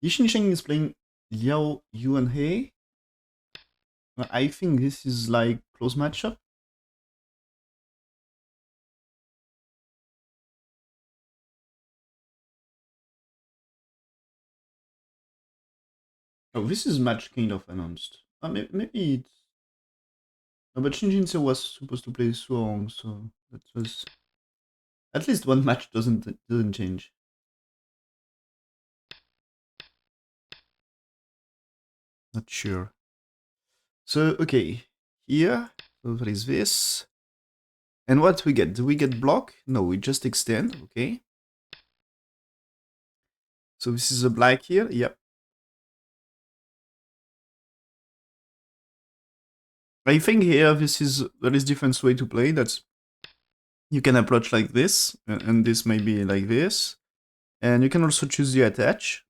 Qincheng is playing Liao Yuanhe. I think this is like close matchup. Oh, this is match kind of announced. Maybe it's... No, but Qincheng was supposed to play Suong, so that was... At least one match doesn't change. Not sure. So, okay. Here, so there is this. And what we get? Do we get block? No, we just extend, okay. So this is a black here, yep. I think here there is different way to play. That's you can approach like this, and this may be like this. And you can also choose the attach.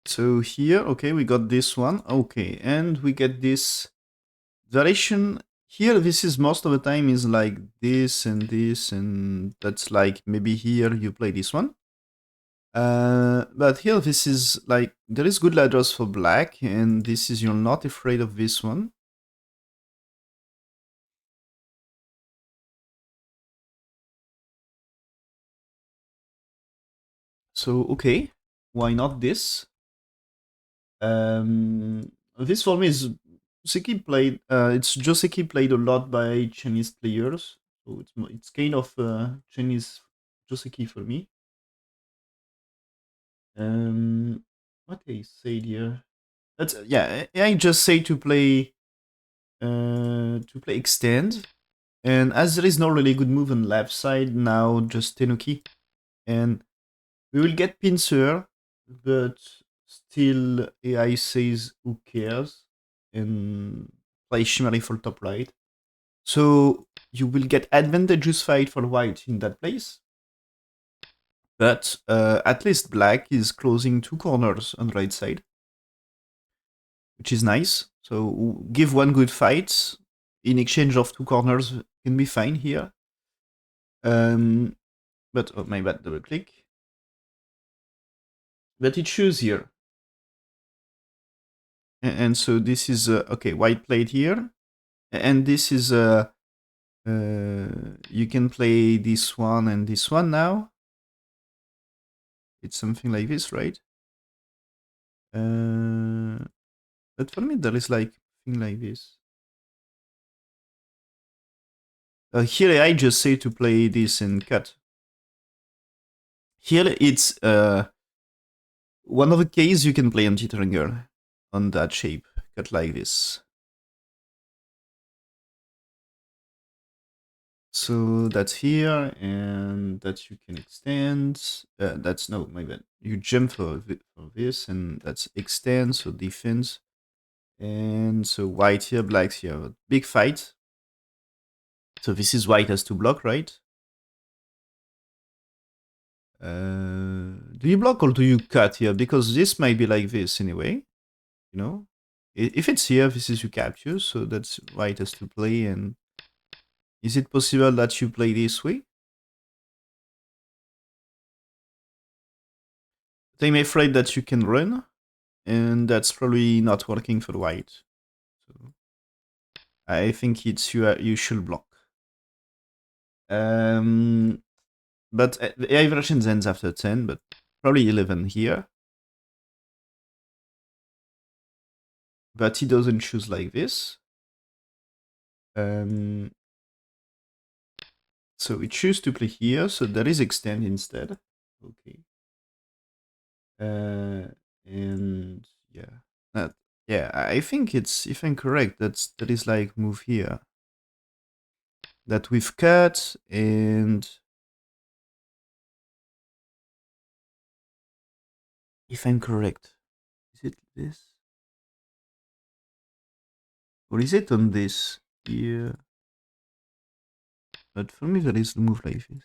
So here, okay, we got this one. Okay, and we get this variation. Here, this is most of the time is like this, and that's like maybe here you play this one. But here, this is like, there is good ladders for black, and this is, you're not afraid of this one. So, okay, why not this? This for me is Joseki played. It's Joseki played a lot by Chinese players, so it's kind of Chinese Joseki for me. What I said here? That's yeah. I just say to play extend, and as there is no really good move on left side now, just Tenuki, and we will get pincer, but still AI says who cares, and play Shimmery for top right. So you will get advantageous fight for white in that place. But at least black is closing two corners on the right side, which is nice. So give one good fight in exchange of two corners can be fine here. But oh, my bad, double click. But it shows here. And so this is okay, white played here, and this is you can play this one and this one now. It's something like this, right? But for me, there is like thing like this. Here I just say to play this and cut. Here it's one of the cases you can play anti-triangle on that shape, cut like this. So that's here, and that you can extend. That's no, my bad. You jump for this, and that's extend, so defense. And so white here, black here. Big fight. So this is white has to block, right? Do you block or do you cut here? Because this might be like this anyway, you know? If it's here, this is you capture, so that's white has to play. And is it possible that you play this way? I'm afraid that you can run, and that's probably not working for white. So I think it's you should block. But the AI version ends after 10, but probably 11 here. But he doesn't choose like this. So we choose to play here, so there is extend instead. Okay. And yeah, yeah, I think it's, if I'm correct, that is like move here. That we've cut, and if I'm correct, is it this? Or is it on this here? But for me, there is the move like this.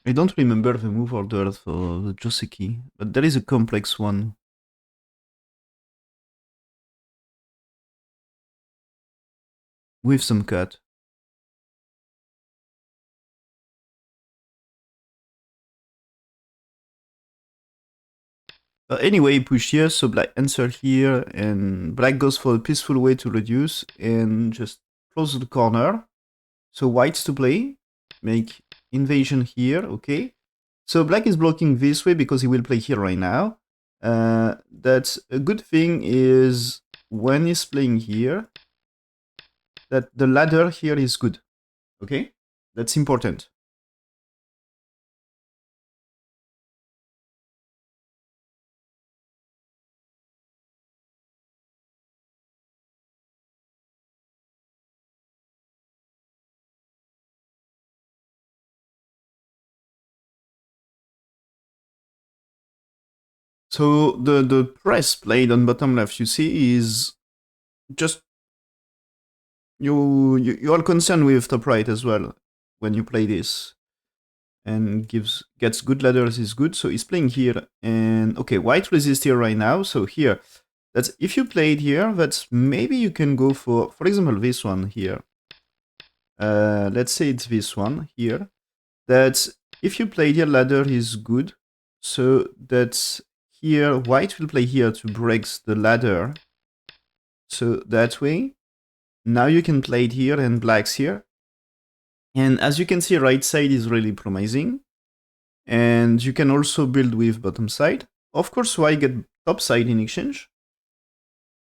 I don't remember the move order for the Joseki, but there is a complex one. with some cut. Anyway, push here, so black answer here, and black goes for a peaceful way to reduce, and just close the corner. So white's to play, make invasion here, okay. So black is blocking this way because he will play here right now. That's a good thing is when he's playing here, that the ladder here is good, okay? That's important. So the press played on bottom left, you see, is just you are concerned with top right as well when you play this, and gets good ladders is good. So he's playing here, and okay, white resist here right now. So here, that's if you played here, that's maybe you can go for example this one here. Let's say it's this one here. That's if you play here, ladder is good. So that's here, white will play here to break the ladder. So that way, now you can play it here and black's here. And as you can see, right side is really promising. And you can also build with bottom side. Of course, white get top side in exchange.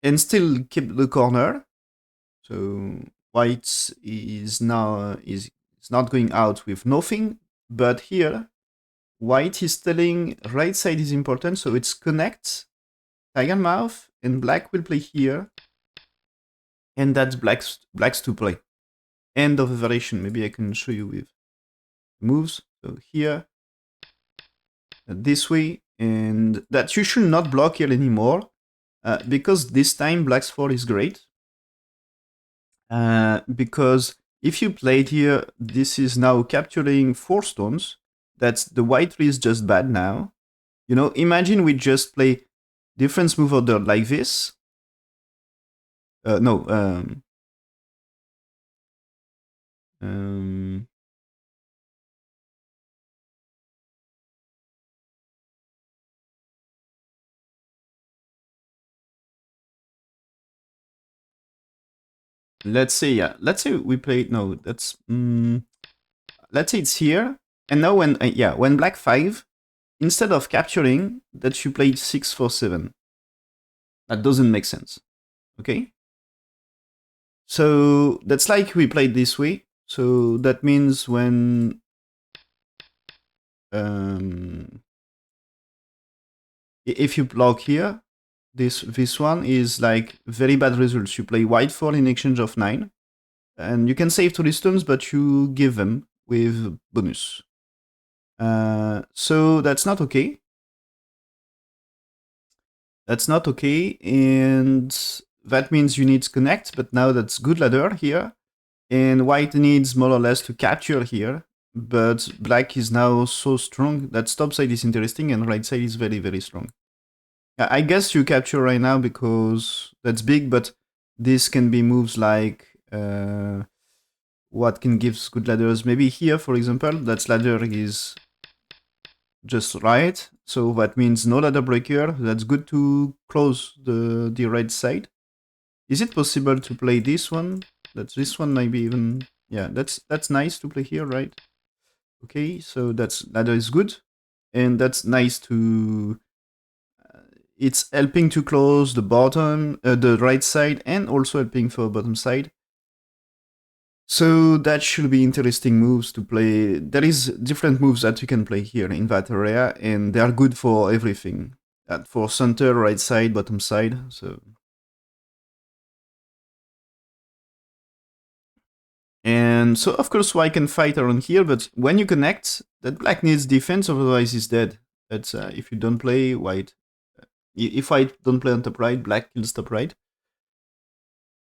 And still keep the corner. So white is now is not going out with nothing. But here, white is telling right side is important, so it's connect, tiger mouth, and black will play here. And that's black's to play. End of the variation. Maybe I can show you with moves. So here, this way, and that you should not block here anymore, because this time black's 4 is great. Because if you played here, this is now capturing 4 stones. That's the white 3 is just bad now. You know, imagine we just play difference move order like this. No. Let's say, yeah. Let's say we play. No, that's. Let's say it's here. And now when when black 5, instead of capturing, that you play 6 for 7. That doesn't make sense. Okay? So that's like we played this way. So that means when if you block here, this one is like very bad results. You play white 4 in exchange of 9. And you can save 2 stones, but you give them with bonus. So that's not okay. That's not okay, and that means you need to connect, but now that's good ladder here. And white needs more or less to capture here, but black is now so strong that top side is interesting and right side is very, very strong. I guess you capture right now because that's big, but this can be moves like what can give good ladders. Maybe here, for example, that ladder is just right. So that means no ladder breaker. That's good to close the right side. Is it possible to play this one? That's this one, maybe even. Yeah, that's nice to play here, right? Okay, so that's ladder is good, and that's nice to. It's helping to close the bottom, the right side, and also helping for bottom side. So that should be interesting moves to play. There is different moves that you can play here in that area, and they are good for everything. For center, right side, bottom side. So, and so of course white can fight around here, but when you connect, that black needs defense, otherwise he's dead. That's if you don't play white. If white don't play on top right, black kills top right.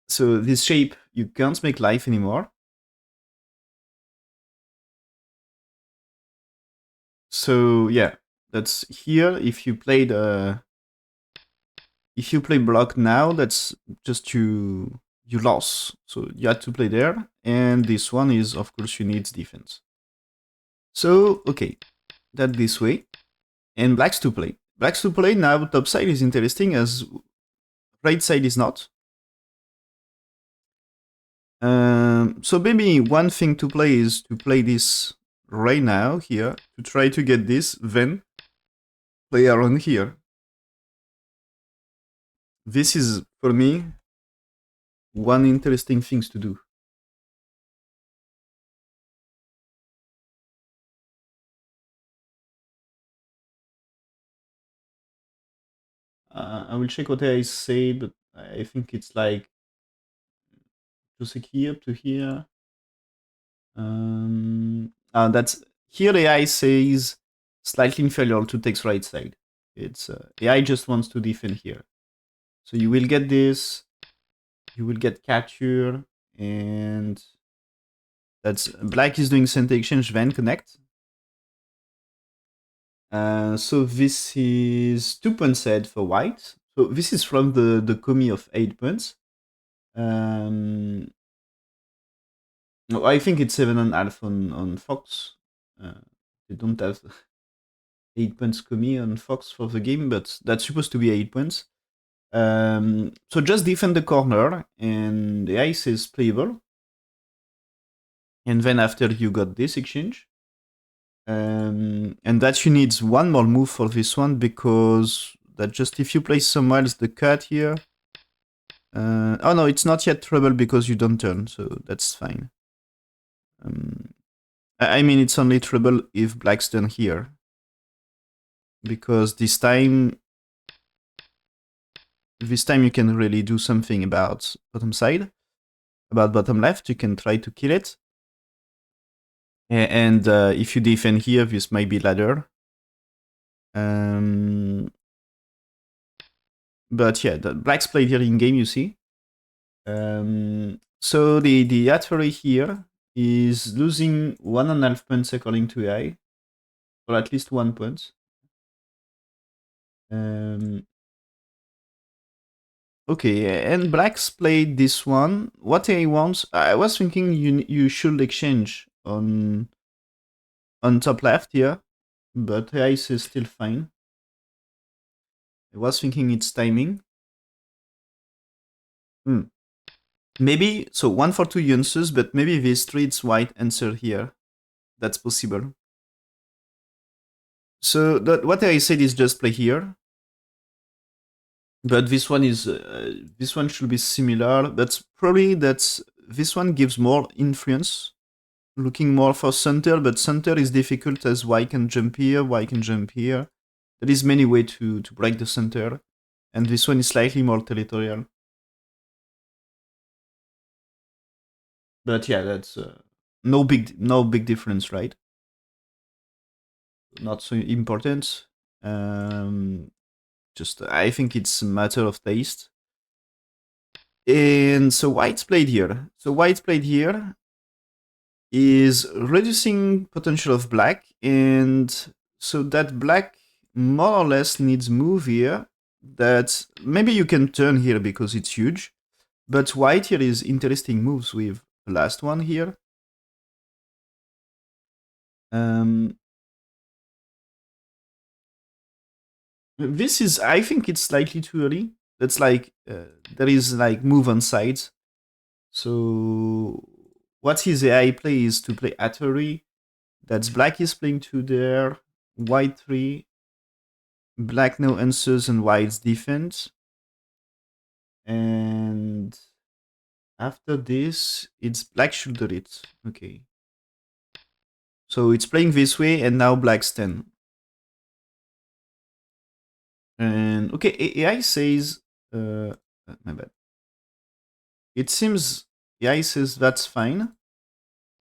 So this shape, you can't make life anymore. So yeah, that's here. If you play block now, that's just to you lost. So you had to play there. And this one is, of course, you need defense. So, okay, that this way. And blacks to play. Blacks to play now, top side is interesting as right side is not. So maybe one thing to play is to play this right now here, to try to get this, then play around here. This is, for me, one interesting things to do. I will check what I say, but I think it's like just like here up to here. That's here. AI says slightly inferior to text right side. It's AI just wants to defend here. So you will get this. You will get capture, and that's black is doing center exchange then connect. So this is 2 points ahead for white. So this is from the commi of 8 points. No, I think it's 7.5 on Fox. They don't have 8 points commi on Fox for the game, but that's supposed to be 8 points. So just defend the corner, and the ice is playable. And then after you got this exchange. And that you need one more move for this one, because that just if you play somewhere else the cut here. Oh no, it's not yet trouble because you don't turn, so that's fine. I mean, it's only trouble if black's done here. Because this time you can really do something about bottom side. About bottom left, you can try to kill it. And if you defend here, this might be ladder. But yeah, the black's played here in game, you see. So the Atari here is losing 1.5 points according to AI, or at least 1 point. Okay, and blacks played this one. What AI wants, I was thinking you should exchange on top left here, but AI is still fine. I was thinking it's timing. Maybe, so 1 for 2 answers, but maybe this 3 it's white answer here. That's possible. So what I said is just play here. But this one is this one should be similar. That's probably this one gives more influence, looking more for center. But center is difficult as white can jump here, white can jump here. There is many way to break the center, and this one is slightly more territorial. But yeah, that's no big difference, right? Not so important. Just I think it's a matter of taste. And so white's played here. So white's played here is reducing potential of black, and so that black more or less needs move here. That maybe you can turn here because it's huge, but white here is interesting moves with the last one here. This is, I think it's slightly too early. That's like there is like move on sides. So what his AI play is to play Atari. That's black is playing 2 there, white 3, black no answers and white's defense. And after this, it's black should do it. Okay. So it's playing this way, and now black's 10. And okay, AI says, my bad. It seems AI says that's fine.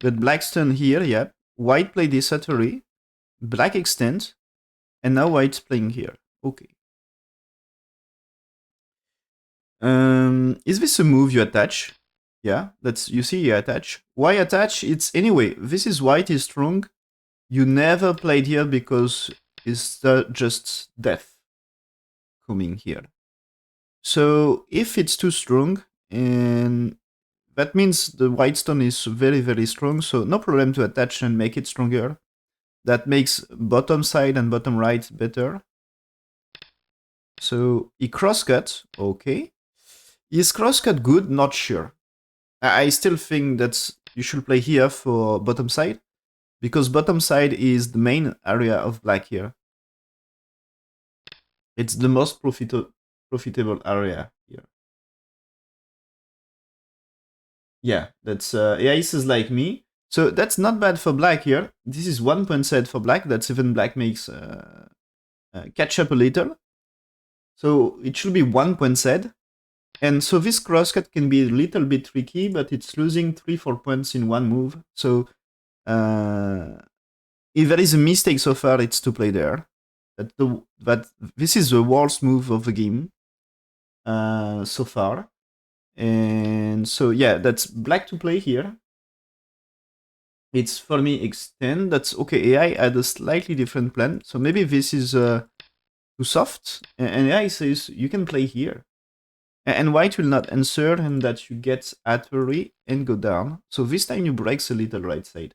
But black's turn here, yeah. White play this Atari, black extend, and now white's playing here. Okay. Is this a move you attach? Yeah, that's, you see, you attach. Why attach? It's anyway, this is white is strong. You never played here because it's just death coming here. So if it's too strong, and that means the white stone is very, very strong, so no problem to attach and make it stronger. That makes bottom side and bottom right better. So he crosscut, okay. Is crosscut good? Not sure. I still think that you should play here for bottom side, because bottom side is the main area of black here. It's the most profitable area here. Yeah, that's Ace is like me. So that's not bad for black here. This is 1 point set for black. That's even black makes catch up a little. So it should be 1 point set. And so this crosscut can be a little bit tricky, but it's losing 3-4 points in one move. So if there is a mistake so far, it's to play there. That this is the worst move of the game so far. And so yeah, that's black to play here. It's for me extend. That's okay. AI had a slightly different plan. So maybe this is too soft. And AI says you can play here. And white will not answer, and that you get Atari and go down. So this time you breaks a little right side.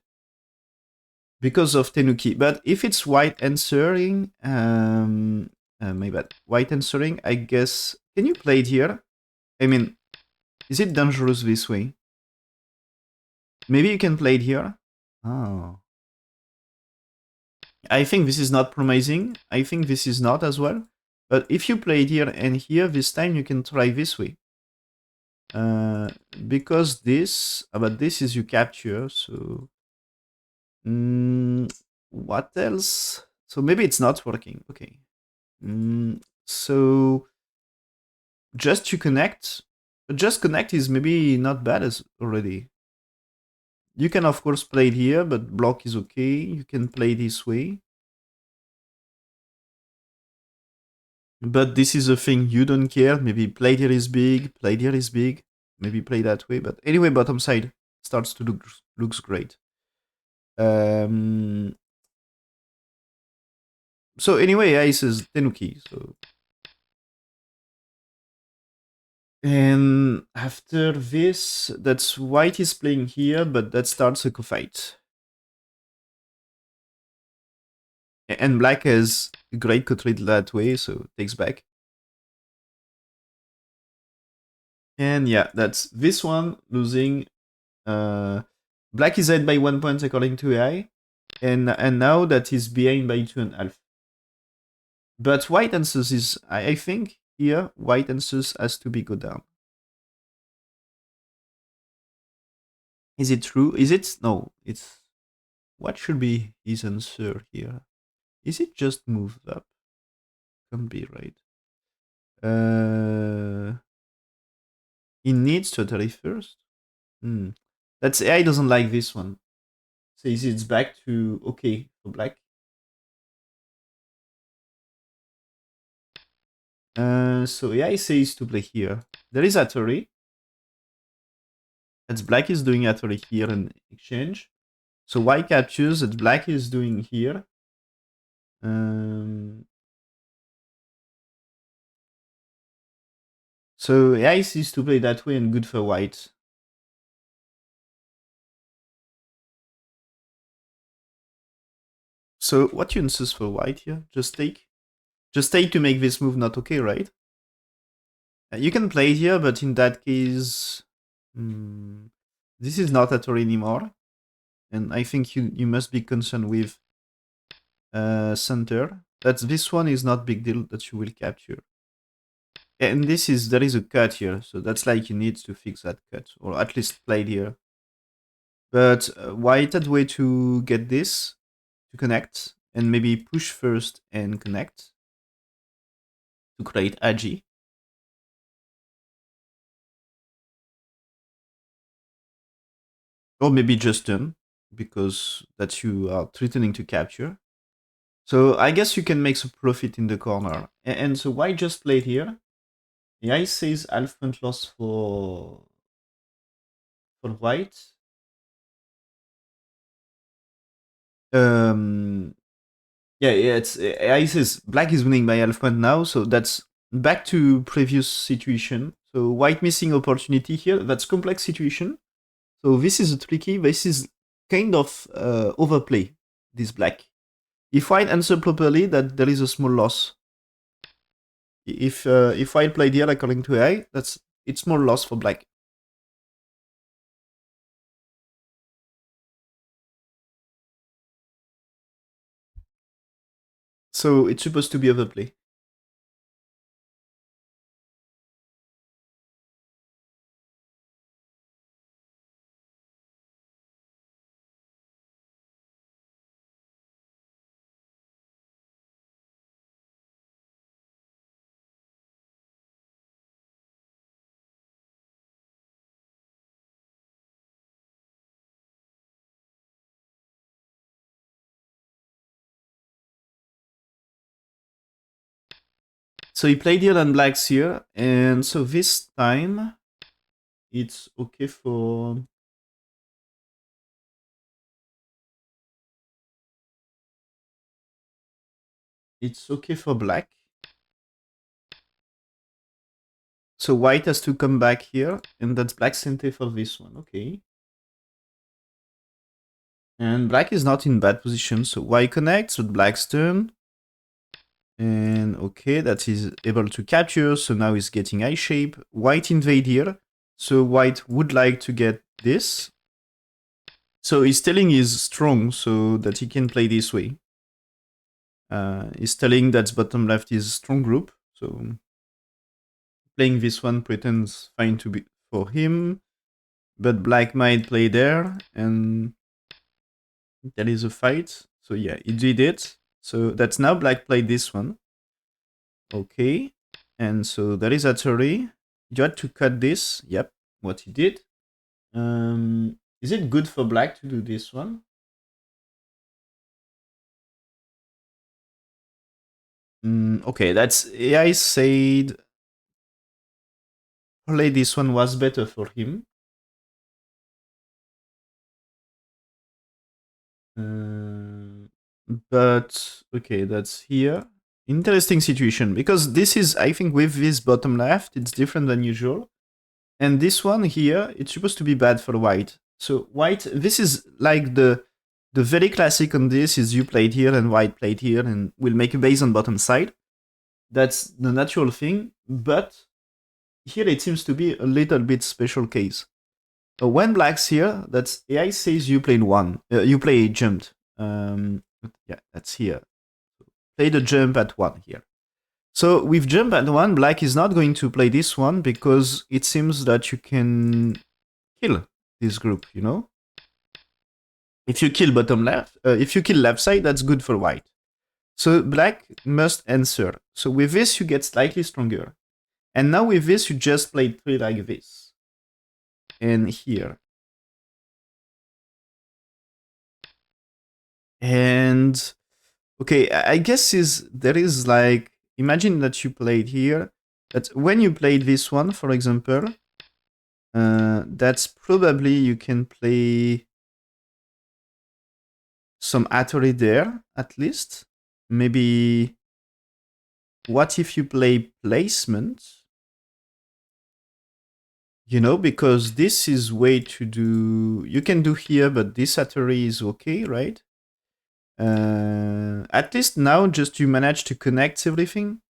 Because of Tenuki. But if it's white answering, my bad. White answering, I guess. Can you play it here? I mean, is it dangerous this way? Maybe you can play it here. Oh. I think this is not promising. I think this is not as well. But if you play it here and here, this time you can try this way. Because this, but this is you capture, so... what else? So maybe it's not working. Okay. So just to connect. Just connect is maybe not bad as already. You can of course play it here, but block is okay. You can play this way. But this is a thing you don't care. Maybe play here is big, play here is big. Maybe play that way. But anyway, bottom side starts to looks great. So anyway, Ice is Tenuki. So, and after this, that's white is playing here, but that starts a fight. And black has great co-trade that way, so takes back. And yeah, that's this one losing. Black is ahead by 1 point according to AI, and now that is behind by 2.5. But white answers is, I think here white answers has to be go down. Is it true? Is it? No, it's... What should be his answer here? Is it just moved up? Can't be right. He needs to attack first. That's AI doesn't like this one. Says it's back to okay for black. So AI says to play here. There is Atari. That's black is doing Atari here in exchange. So white captures that black is doing here. So AI sees to play that way and good for white. So what you insist for white here? Just take? Just take to make this move not okay, right? You can play it here, but in that case... this is not Atari anymore. And I think you must be concerned with center. That's this one is not big deal that you will capture. And this is, there is a cut here, so that's like you need to fix that cut, or at least play it here. But white had way to get this to connect, and maybe push first and connect to create Agi. Or maybe just turn, because that you are threatening to capture. So I guess you can make some profit in the corner. And so white just played here. The ice says half point loss for white. Yeah, it's AI says black is winning by half point now, so that's back to previous situation. So white missing opportunity here. That's complex situation. So this is a tricky. This is kind of overplay. This black. If white answer properly, that there is a small loss. If white played here according to AI, it's small loss for black. So it's supposed to be overplay. So he played here and black's here, and so this time it's okay for black. So white has to come back here, and that's black's center for this one. Okay. And black is not in bad position, so white connects with black's turn. And okay, that is able to capture, so now he's getting eye shape. White invade here, so white would like to get this. So his telling is strong, so that he can play this way. He's telling that bottom left is strong group, so playing this one pretends fine to be for him. But black might play there, and there is a fight. So yeah, he did it. So that's now black played this one. Okay. And so there is Atari. You had to cut this. Yep, what he did. Is it good for black to do this one? Okay, that's AI said play this one was better for him. But okay, that's here. Interesting situation because this is, I think, with this bottom left, it's different than usual. And this one here, it's supposed to be bad for white. So white, this is like the very classic on this is you played here and white played here and will make a base on bottom side. That's the natural thing, but here it seems to be a little bit special case. When black's here, that's AI says you played one, you play jumped. Yeah, that's here. Play the jump at one here. So with jump at one, black is not going to play this one because it seems that you can kill this group, you know? If you kill bottom left, if you kill left side, that's good for white. So black must answer. So with this, you get slightly stronger. And now with this, you just play 3 like this. And here. And okay, I guess there is like, imagine that you played here. That when you played this one, for example, that's probably you can play some Atari there, at least. Maybe, what if you play placement? You know, because this is way to do, you can do here, but this Atari is okay, right? At least now just you manage to connect everything.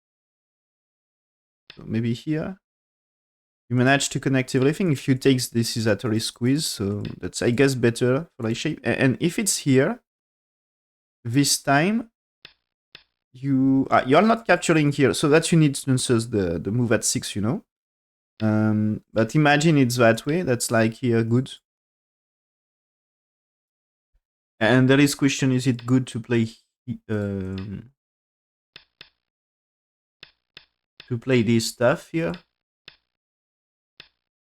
So maybe here. You manage to connect everything. If you take this is Atari squeeze, so that's I guess better for like shape. And if it's here, this time you're not capturing here, so that you need to answer the move at 6, you know. But imagine it's that way. That's like here good. And there is question: is it good to play this stuff here?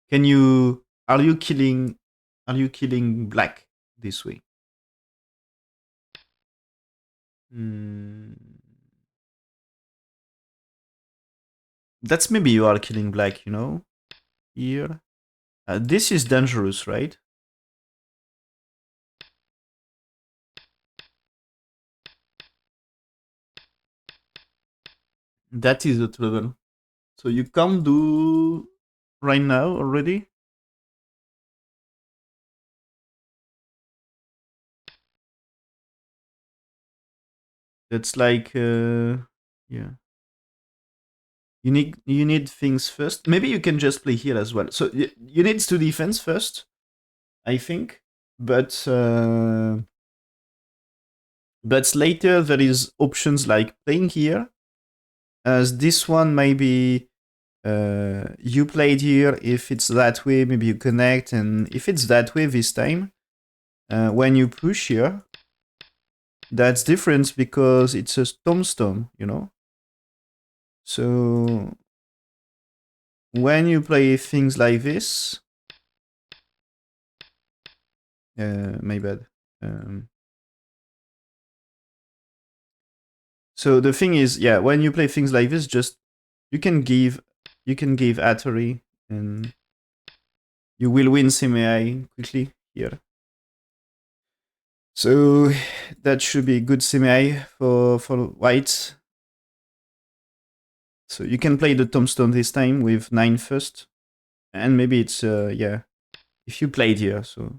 Can you are you killing black this way? That's maybe you are killing black, you know. Here, this is dangerous, right? That is the trouble. So you can't do right now already? That's like yeah. You need things first. Maybe you can just play here as well. So you need to defense first, I think. But later there is options like playing here. As this one maybe you played here. If it's that way, maybe you connect, and if it's that way this time, when you push here, that's different because it's a tombstone, you know. So when you play things like this, my bad. So the thing is, yeah, when you play things like this, just you can give Atari, and you will win semi quickly here. So that should be good semi for white. So you can play the tombstone this time with 9 first, and maybe it's yeah, if you played here. So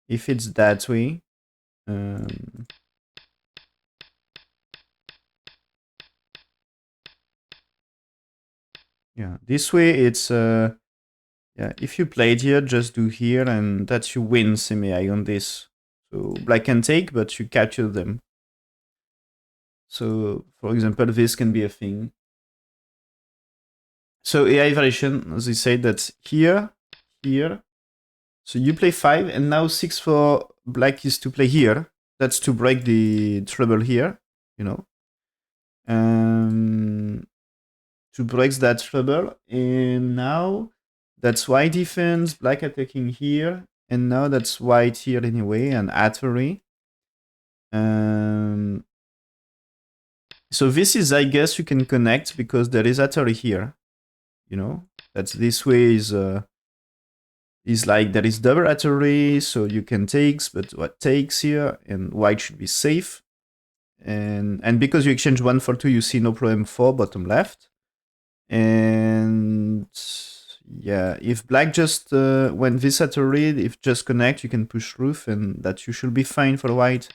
if it's that way, yeah, this way it's yeah, if you played here, just do here, and that you win semi on this. So black can take, but you capture them. So for example, this can be a thing. So AI variation, as I said, that's here, here. So you play 5, and now 6 for black is to play here. That's to break the treble here, you know. To break that treble, and now that's white defense, black attacking here, and now that's white here anyway, and Atari. So this is, I guess, you can connect because there is Atari here, you know. That's this way is like there is double Atari, so you can takes, but what takes here, and white should be safe. And because you exchange 1 for 2, you see no problem for bottom left. And yeah, if black just when this Atari, if just connect, you can push roof, and that you should be fine for white.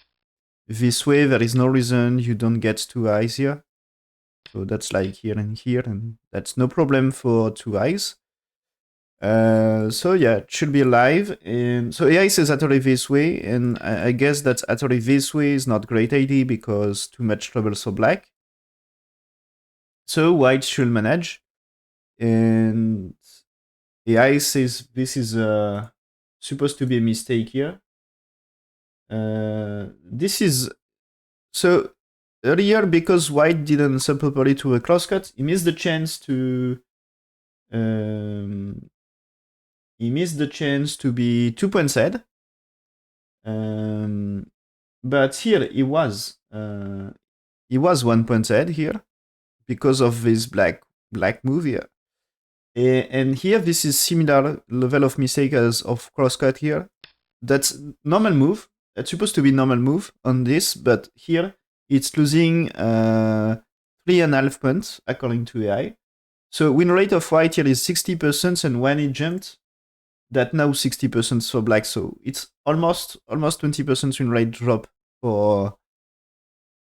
This way, there is no reason you don't get 2 eyes here. So that's like here, and that's no problem for 2 eyes. So yeah, it should be alive. And so AI says Atari this way, and I guess that Atari this way is not great idea because too much trouble for black. So white should manage, and AI says this is supposed to be a mistake here. This is so earlier because white didn't sub properly to a crosscut. He missed the chance to. He missed the chance to be 2 points ahead. But here he was 1 point ahead here because of this black move here. And here this is similar level of mistake as of crosscut here. That's normal move. It's supposed to be normal move on this, but here it's losing 3.5 points according to AI. So win rate of white here is 60%, and when it jumped, that now 60% for black. So it's almost 20% win rate drop for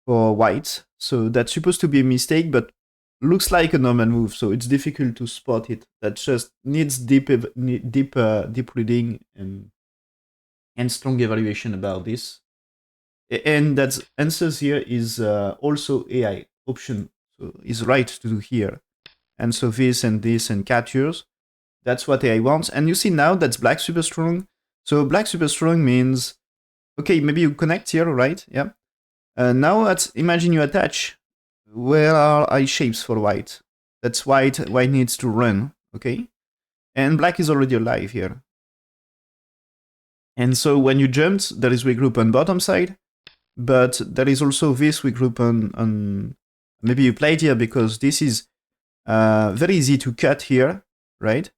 white. So that's supposed to be a mistake, but looks like a normal move. So it's difficult to spot it. That just needs deep reading and strong evaluation about this. And that answers here is also AI option. So is right to do here. And so this and this and captures. That's what AI wants. And you see now that's black super strong. So black super strong means, okay, maybe you connect here, right? Yeah. Now imagine you attach. Where are eye shapes for white? That's white. White needs to run, okay? And black is already alive here. And so when you jumped, there is weak group on bottom side, but there is also this weak group on maybe you played here because this is very easy to cut here, right?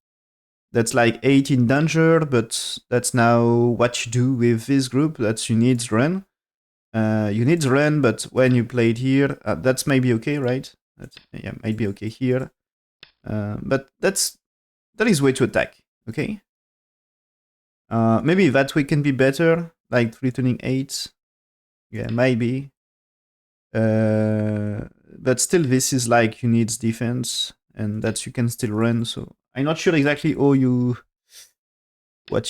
That's like 8 in danger, but that's now what you do with this group. That you need to run. You need to run, but when you played here, that's maybe okay, right? Yeah, might be okay here. But that's there is way to attack, okay? Maybe that way can be better, like returning 8. Yeah, maybe. But still, this is like you need defense, and that you can still run. So I'm not sure exactly what you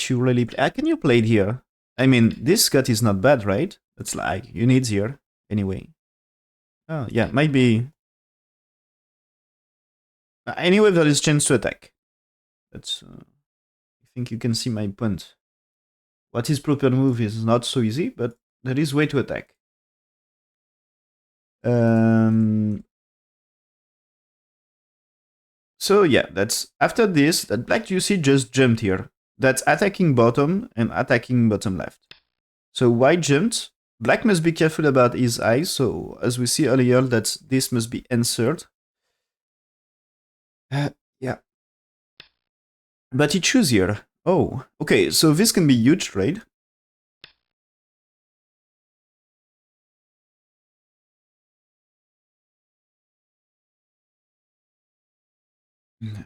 really play. Can you play it here? I mean, this cut is not bad, right? It's like you need here anyway. Oh yeah, maybe. Anyway, there is chance to attack. That's. I think you can see my point. What is proper move is not so easy, but there is way to attack. So yeah, that's after this, that black you see just jumped here. That's attacking bottom and attacking bottom left. So white jumped. Black must be careful about his eyes. So as we see earlier, that this must be answered. Yeah. But he choose here. Oh, okay. So this can be huge trade.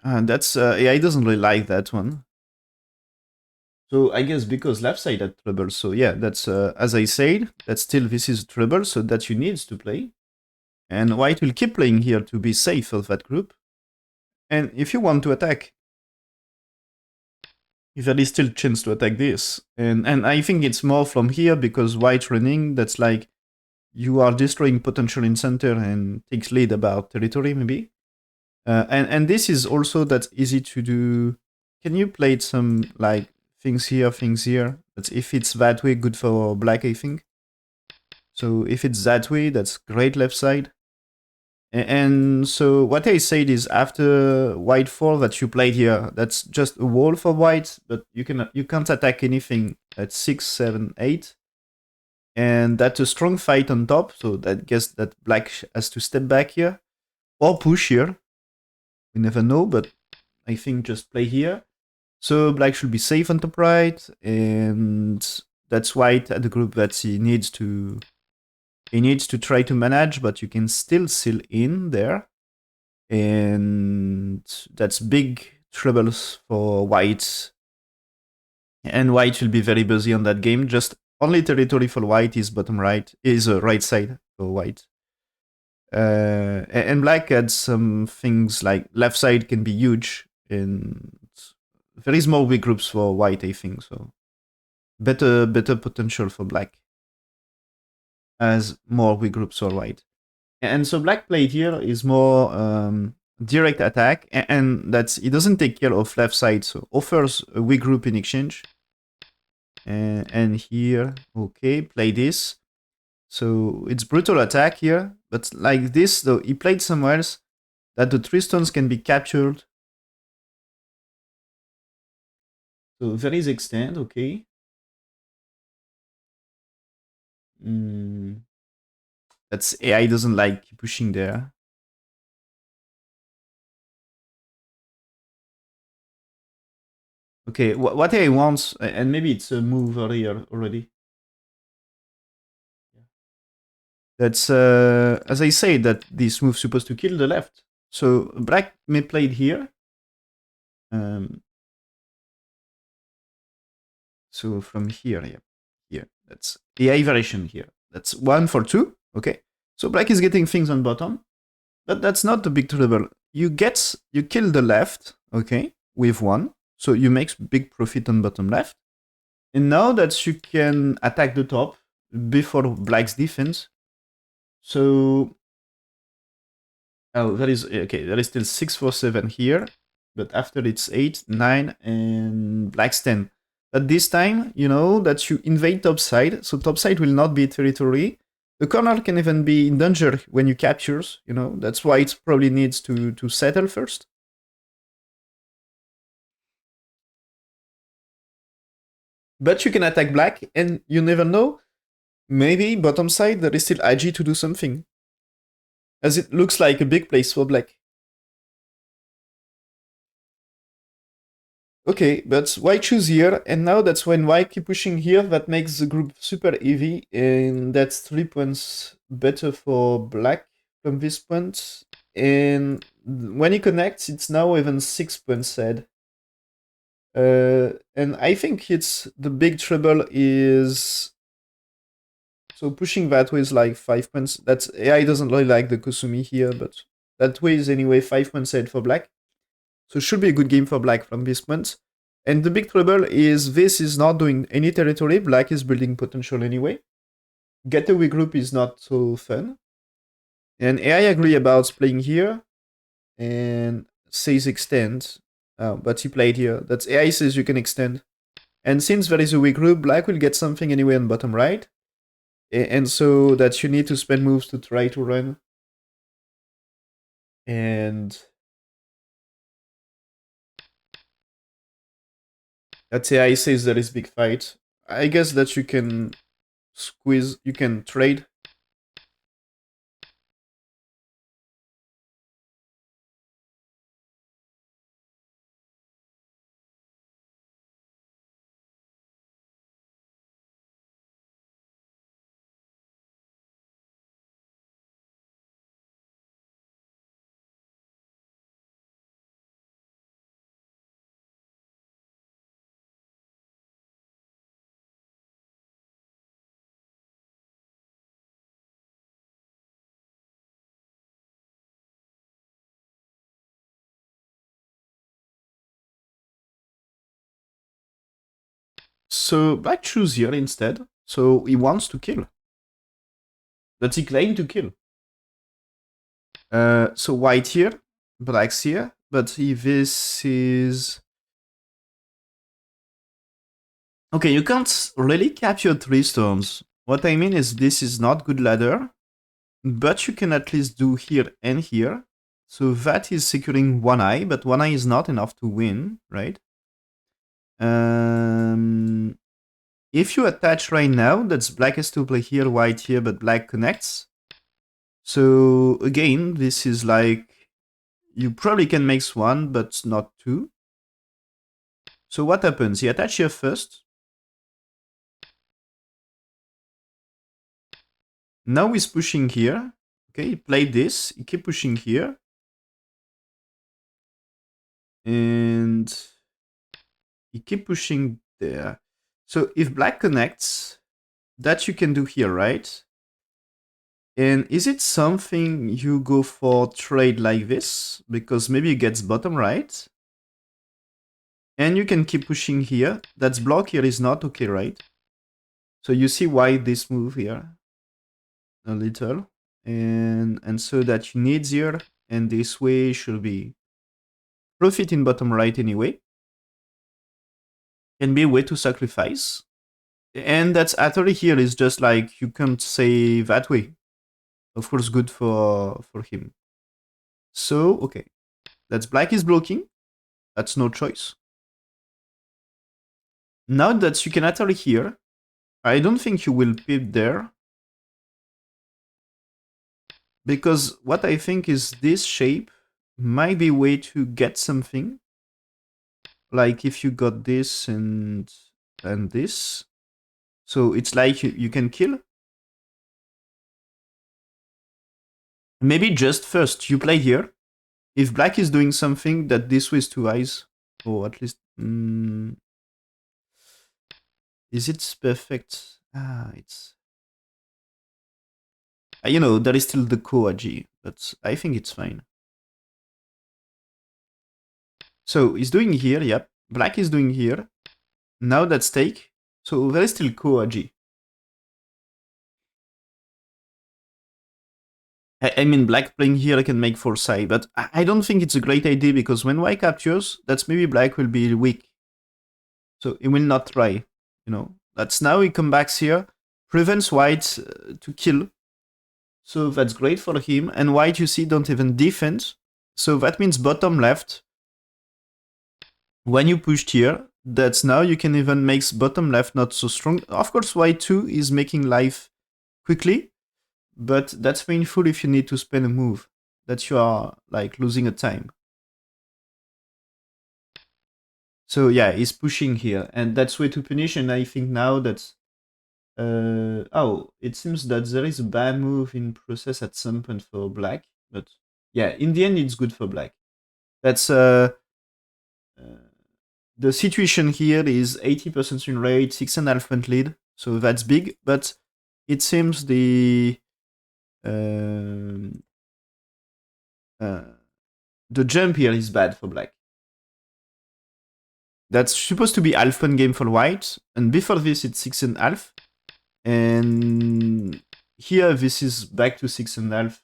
And that's yeah, he doesn't really like that one. So I guess because left side had trouble. So yeah, that's as I said, that still this is trouble. So that you need to play, and white will keep playing here to be safe of that group. And if you want to attack, there is still chance to attack this. And I think it's more from here because white running. That's like you are destroying potential in center and takes lead about territory maybe. And this is also that's easy to do. Can you play some like things here, things here? That's if it's that way, good for black, I think. So if it's that way, that's great left side. And so what I said is after white 4 that you played here, that's just a wall for white, but you can't attack anything at 6, 7, 8. And that's a strong fight on top, so that guess that black has to step back here. Or push here. We never know, but I think just play here. So black should be safe on top right, and that's white at the group that he needs to try to manage, but you can still seal in there. And that's big troubles for white. And white will be very busy on that game. Just only territory for white is bottom right, is right side for white. And black had some things like left side can be huge, and there is more weak groups for white, I think. So better potential for black as more weak groups for white. And so black played here is more direct attack, and that's it doesn't take care of left side, so offers a weak group in exchange. And here, okay, play this. So it's brutal attack here, but like this though, he played somewhere else that the 3 stones can be captured. So there is extend, okay. That's AI doesn't like pushing there. Okay, what I want, and maybe it's a move earlier already. That's, as I say, that this move's supposed to kill the left. So black may play it here. So from here, yeah, here, that's AI variation here. That's 1 for 2, okay? So black is getting things on bottom, but that's not the big trouble. You kill the left, okay, with 1. So you make big profit on bottom left. And now that you can attack the top before black's defense. So, oh, there is, okay, there is still 6 for 7 here, but after it's 8, 9, and black's 10. But this time, you know, that you invade topside, so topside will not be territory. The corner can even be in danger when you captures, you know, that's why it probably needs to settle first. But you can attack black, and you never know. Maybe bottom side there is still IG to do something. As it looks like a big place for black. Okay, but white choose here, and now that's when white keep pushing here, that makes the group super heavy, and that's 3 points better for black from this point. And when he connects, it's now even 6 points sad. And I think it's the big trouble is so pushing that way is like 5 points. That's AI doesn't really like the Kusumi here, but that way is anyway 5 points ahead for black. So it should be a good game for black from this point. And the big trouble is this is not doing any territory. Black is building potential anyway. Getaway group is not so fun. And AI agree about playing here and says extend. But he played here. That's AI says you can extend. And since there is a weak group, black will get something anyway on bottom right. And so that you need to spend moves to try to run. And that's AI says there is big fight. I guess that you can squeeze, you can trade. So black choose here instead. So he wants to kill. But he claimed to kill. So white here, black's here, but if this is... Okay, you can't really capture 3 stones. What I mean is this is not good ladder, but you can at least do here and here. So that is securing one eye, but one eye is not enough to win, right? If you attach right now, that's black has to play here, white here, but black connects. So again, this is like, you probably can make one, but not two. So what happens? He attach here first. Now he's pushing here. Okay, he played this. He keep pushing here. And he keep pushing there. So if black connects, that you can do here, right? And is it something you go for trade like this? Because maybe it gets bottom right. And you can keep pushing here. That's block here is not okay, right? So you see why this move here a little. And so that you need here, and this way should be profit in bottom right anyway. Can be a way to sacrifice. And that's actually here is just like you can't say that way. Of course, good for him. So, okay. That's black is blocking. That's no choice. Now that you can actually here, I don't think you will pip there. Because what I think is this shape might be a way to get something. Like if you got this and this. So it's like you can kill. Maybe just first you play here. If black is doing something that this way is 2 eyes, or at least... is it perfect? It's... you know, there is still the Koaji, but I think it's fine. So he's doing here, yep. Black is doing here. Now that's take. So there is still Koaji. I mean, black playing here can make foresight, but I don't think it's a great idea because when white captures, that's maybe black will be weak. So he will not try, you know. That's now he comes back here, prevents white to kill. So that's great for him. And white, you see, don't even defend. So that means bottom left. When you pushed here, that's now you can even make bottom left not so strong. Of course, white 2 is making life quickly. But that's painful if you need to spend a move that you are like losing a time. So yeah, he's pushing here, and that's way to punish. And I think now that oh, it seems that there is a bad move in process at some point for black, but yeah, in the end it's good for black. That's the situation here is 80% win rate, 6.5 point lead, so that's big. But it seems um, uh, the jump here is bad for black. That's supposed to be half point game for white, and before this it's 6.5, and here this is back to 6.5.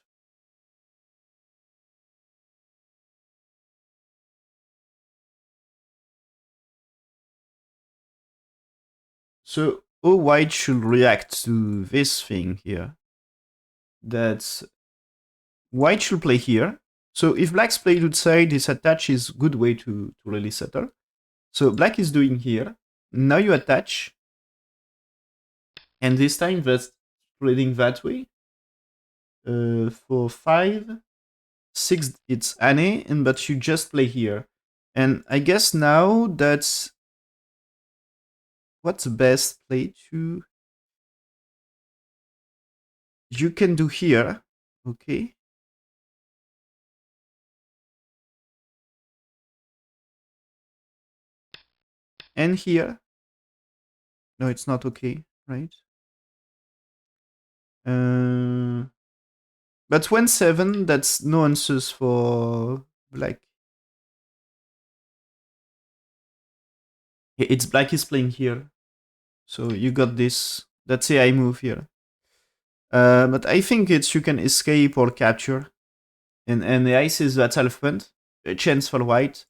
So how white should react to this thing here? That white should play here. So if black's played outside, this attach is a good way to really settle. So black is doing here. Now you attach. And this time that's playing that way. For 5, 6, it's Anne, and but you just play here. And I guess now that's what's the best play to you can do here. Okay. And here. No, it's not okay, right? But when 7, that's no answers for black. It's black is playing here. So you got this. That's AI move here. But I think it's you can escape or capture. And AI says that's half point. A chance for white.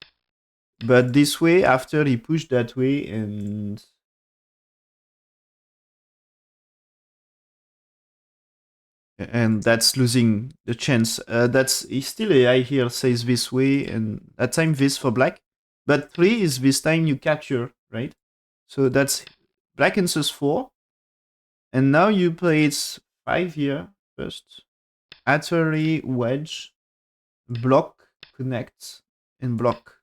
But this way, after he pushed that way, and that's losing the chance. That's still AI here says this way, and that time this for black. But 3 is this time you capture, right? So that's black answers 4. And now you play it's 5 here first. Artery, wedge, block, connect, and block.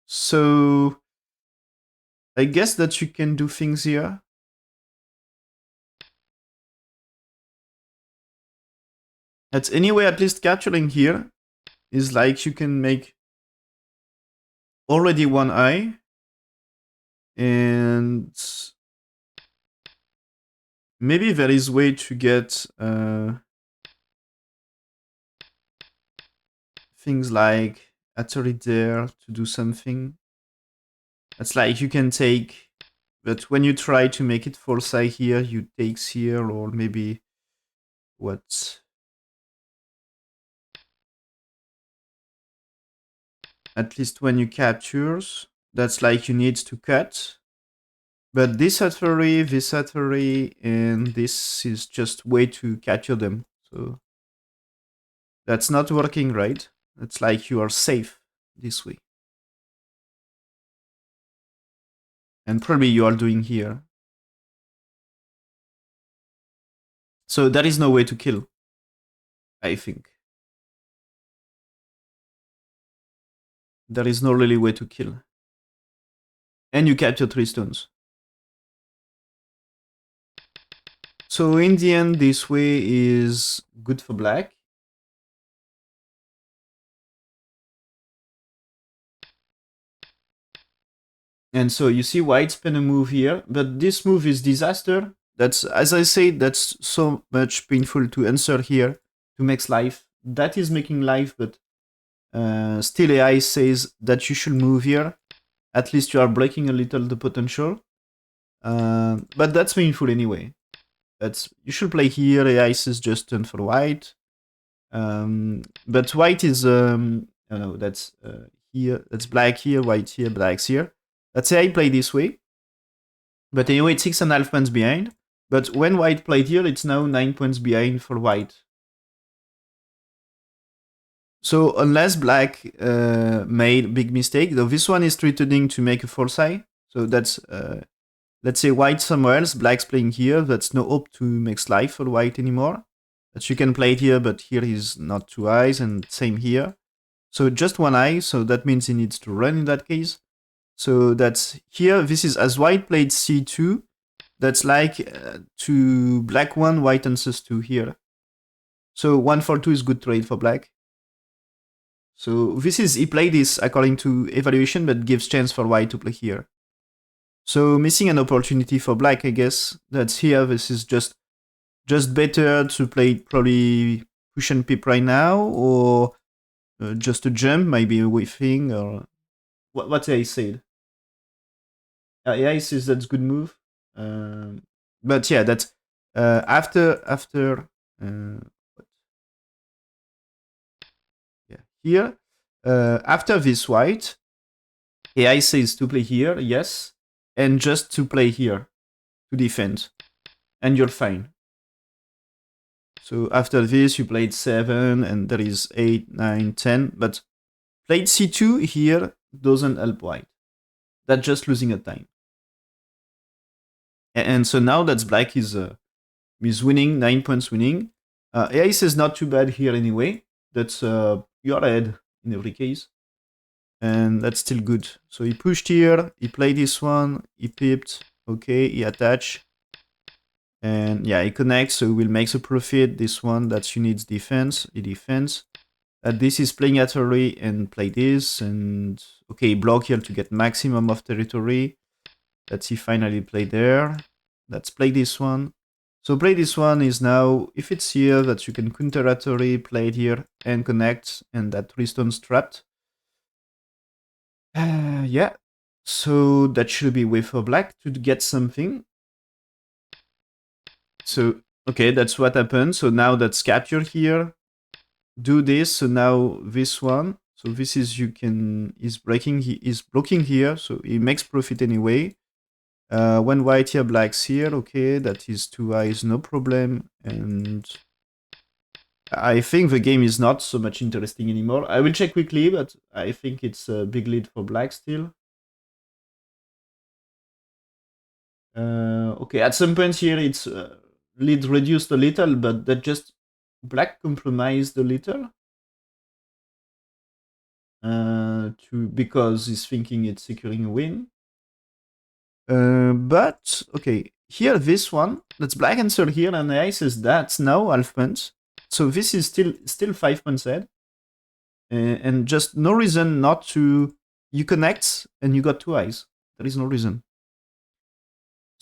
So I guess that you can do things here. That's anyway, at least capturing here is like you can make already one eye. And maybe there is way to get things like Atari there to do something. It's like you can take, but when you try to make it false eye here, you takes here, or maybe what? At least when you captures, that's like you need to cut. But this Atari, and this is just way to capture them. So that's not working right. It's like you are safe this way. And probably you are doing here. So there is no way to kill, I think. There is no really way to kill. And you capture 3 stones. So in the end, this way is good for black. And so you see white's pen a move here, but this move is disaster. That's, as I said, that's so much painful to answer here to make life. That is making life, but still AI says that you should move here. At least you are breaking a little the potential. But that's painful anyway. That's you should play here. AI says just turn for white. But white is no, that's here. That's black here, white here, black's here. Let's say I play this way. But anyway, it's 6.5 points behind. But when white played here, it's now 9 points behind for white. So unless black made big mistake, though this one is threatening to make a false eye. So that's let's say white somewhere else, black's playing here. That's no hope to make life for white anymore. But you can play it here, but here is not 2 eyes, and same here. So just 1 eye, so that means he needs to run in that case. So that's here. This is as white played c2. That's like to black 1, white answers 2 here. So 1 for 2 is good trade for black. So this is, he played this according to evaluation, but gives chance for white to play here. So missing an opportunity for black, I guess. That's here. This is just better to play probably push and pip right now, or just a jump, maybe a whiffing, or what I said. Yeah, he says that's good move. But yeah, that's after yeah, here after this white, AI says to play here, yes, and just to play here to defend, and you're fine. So after this, you played 7, and there is 8, 9, 10, but played c2 here doesn't help white. That's just losing a time. And so now that's black is winning, 9 points winning. AI says not too bad here anyway. That's you're ahead in every case. And that's still good. So he pushed here, he played this one, he pipped, okay, he attached. And yeah, he connects, so he will make the profit. This one, that's you needs defense, he defends. This is playing at array and play this, and okay, block here to get maximum of territory. Let's see, finally play there. Let's play this one. So play this one is now, if it's here, that you can counter at array, play it here, and connect, and that 3 stones trapped. Yeah, so that should be way for black to get something. So, okay, that's what happened. So now that's capture here. Do this, so now this one. So this is, is blocking here, so he makes profit anyway. When white here, black's here, okay, that is 2 eyes, no problem. And I think the game is not so much interesting anymore. I will check quickly, but I think it's a big lead for black still. Okay, at some point here it's lead reduced a little, but that just black compromised a little. Because he's thinking it's securing a win. But okay, here this one, that's black answer here, and the ace is that's now half punch. So this is still 5 points ahead. And just no reason not to, you connect and you got 2 eyes. There is no reason.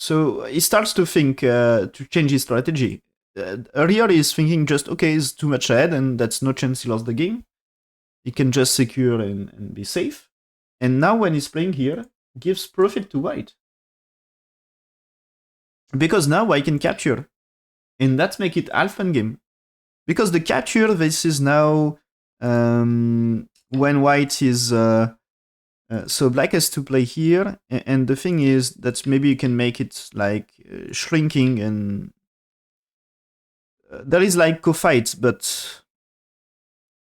So he starts to think to change his strategy. Earlier he's thinking just, okay, it's too much ahead and that's no chance he lost the game. He can just secure and be safe. And now when he's playing here, gives profit to white. Because now I can capture. And that's make it half an game. Because the capture, this is now when white is... so black has to play here, and the thing is that maybe you can make it like shrinking, and there is like co-fights, but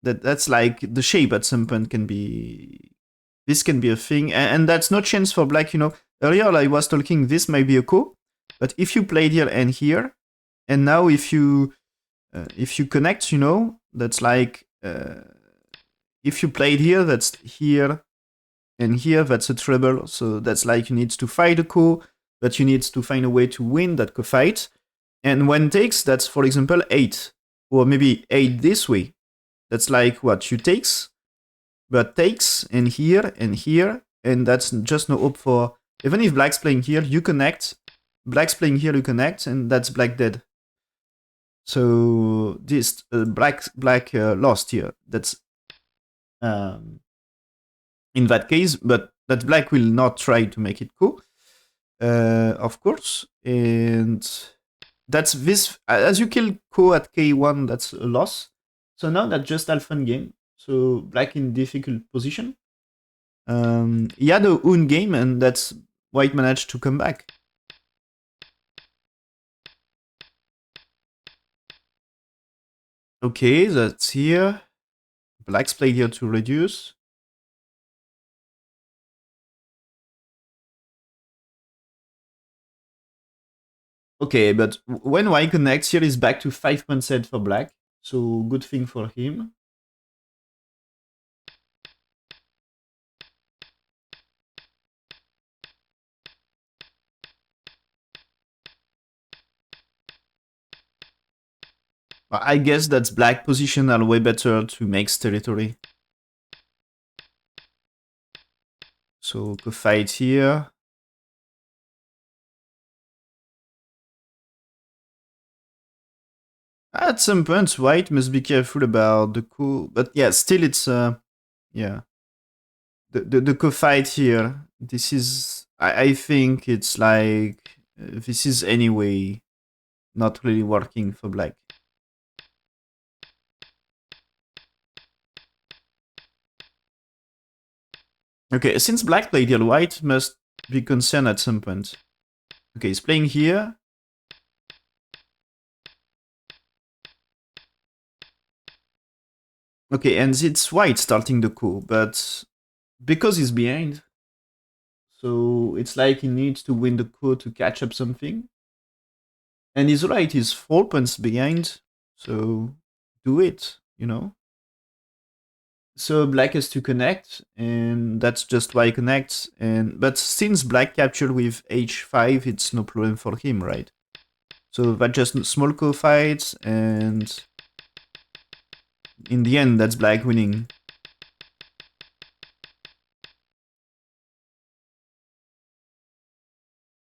that's like the shape at some point can be, this can be a thing, and that's no chance for black, you know. Earlier I was talking this might be a co, but if you played here and here, and now if you connect, you know, that's like if you played here, that's here. And here, that's a treble, so that's like you need to fight a co, but you need to find a way to win that co-fight. And when takes, that's, for example, 8. Or maybe 8 this way. That's like what? You takes, but takes, and here, and that's just no hope for... Even if black's playing here, you connect. Black's playing here, you connect, and that's black dead. So this black lost here. That's... in that case, but that black will not try to make it co, of course. And that's this, as you kill co at k1, that's a loss. So now that's just alpha game. So black in difficult position. He had a own game, and that's white managed to come back. Okay, that's here. Black's played here to reduce. Okay, but when white connects here, is back to 5 points head for black. So good thing for him. I guess that's black position are way better to make territory. So go fight here. At some point, white must be careful about the coup, but yeah, still it's yeah. The co fight here. This is I think it's like this is anyway not really working for black. Okay, since black played here, white must be concerned at some point. Okay, he's playing here. Okay, and it's white starting the coup, but because he's behind, so it's like he needs to win the coup to catch up something. And he's right, he's 4 points behind, so do it, you know? So black has to connect, and that's just why he connects. And but since black captured with h5, it's no problem for him, right? So that just small co-fights, and in the end, that's black winning.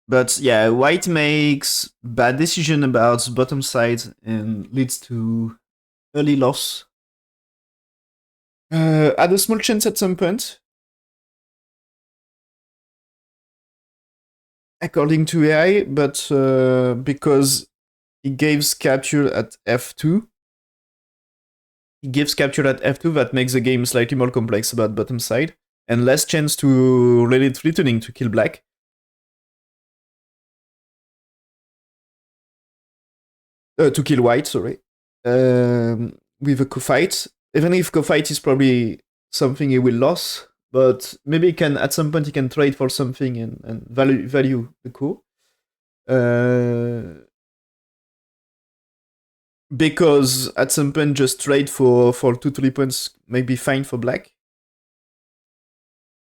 But yeah, white makes bad decision about bottom side and leads to early loss. Had a small chance at some point, according to AI, but because he gives capture at f2, that makes the game slightly more complex about bottom side and less chance to relate returning to kill black. To kill white, sorry. With a co-fight. Even if co-fight is probably something he will lose, but maybe he can at some point he can trade for something and value the co. Because at some point just trade for 2-3 points may be fine for black.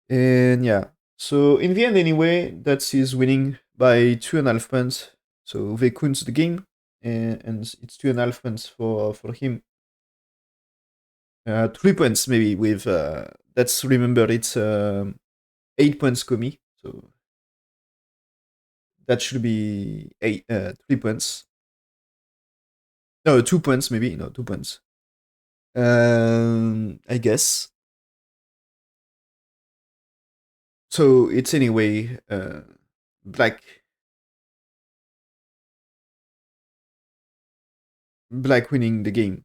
And yeah. So in the end anyway, that's his winning by 2.5 points. So they counts the game, and it's 2.5 points for him. 3 points maybe with let's remember it's 8 points Komi, so that should be 3 points. No, 2 points maybe, no 2 points. I guess. So it's anyway black winning the game.